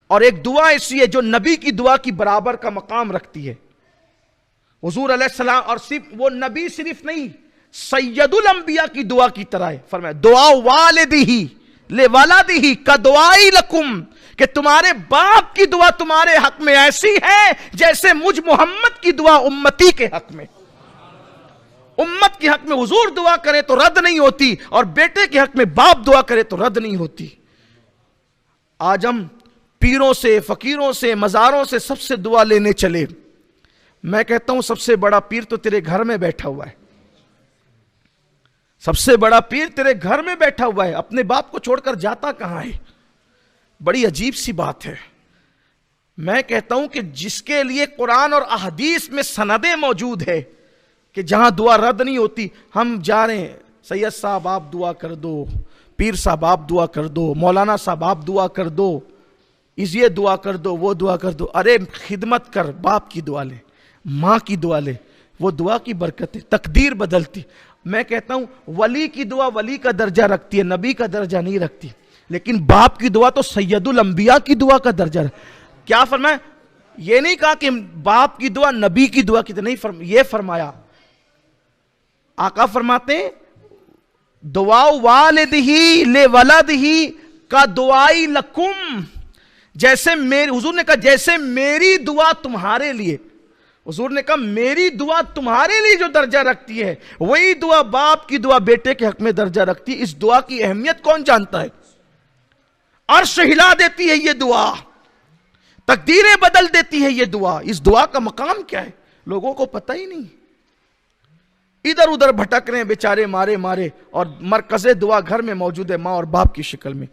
اور ایک دعا ایسی ہے جو نبی کی دعا کی برابر کا مقام رکھتی ہے. حضور علیہ السلام، اور صرف وہ نبی صرف نہیں، سید الانبیاء کی دعا کی طرح ہے. فرمایا دعا والدہ لولدہ کدعائی لکم، کہ تمہارے باپ کی دعا تمہارے حق میں ایسی ہے جیسے مجھ محمد کی دعا امتی کے حق میں. امت کے حق میں حضور دعا کرے تو رد نہیں ہوتی، اور بیٹے کے حق میں باپ دعا کرے تو رد نہیں ہوتی. آج ہم پیروں سے، فقیروں سے، مزاروں سے سب سے دعا لینے چلے. میں کہتا ہوں سب سے بڑا پیر تو تیرے گھر میں بیٹھا ہوا ہے. سب سے بڑا پیر تیرے گھر میں بیٹھا ہوا ہے. اپنے باپ کو چھوڑ کر جاتا کہاں ہے؟ بڑی عجیب سی بات ہے. میں کہتا ہوں کہ جس کے لیے قرآن اور احادیث میں سندیں موجود ہے کہ جہاں دعا رد نہیں ہوتی، ہم جا رہے ہیں سید صاحب آپ دعا کر دو، پیر صاحب آپ دعا کر دو، مولانا صاحب آپ دعا کر دو، یہ دعا کر دو، وہ دعا کر دو. ارے خدمت کر، باپ کی دعا لے، ماں کی دعا لے، وہ دعا کی برکت ہے، تقدیر بدلتی. میں کہتا ہوں ولی کی دعا ولی کا درجہ رکھتی ہے، نبی کا درجہ نہیں رکھتی. لیکن باپ کی دعا تو سید الانبیاء کی دعا کا درجہ ہے. کیا فرمایا؟ یہ نہیں کہا کہ باپ کی دعا نبی کی دعا کی طرح نہیں، یہ فرمایا، آقا فرماتے ہیں دعا والدہ لولدہ کا دعائی لکم، جیسے حضور نے کہا جیسے میری دعا تمہارے لیے، حضور نے کہا میری دعا تمہارے لیے جو درجہ رکھتی ہے وہی دعا باپ کی دعا بیٹے کے حق میں درجہ رکھتی ہے. اس دعا کی اہمیت کون جانتا ہے؟ عرش ہلا دیتی ہے یہ دعا، تقدیریں بدل دیتی ہے یہ دعا. اس دعا کا مقام کیا ہے لوگوں کو پتہ ہی نہیں. ادھر ادھر بھٹک رہے ہیں بیچارے مارے، اور مرکز دعا گھر میں موجود ہے ماں اور باپ کی شکل میں.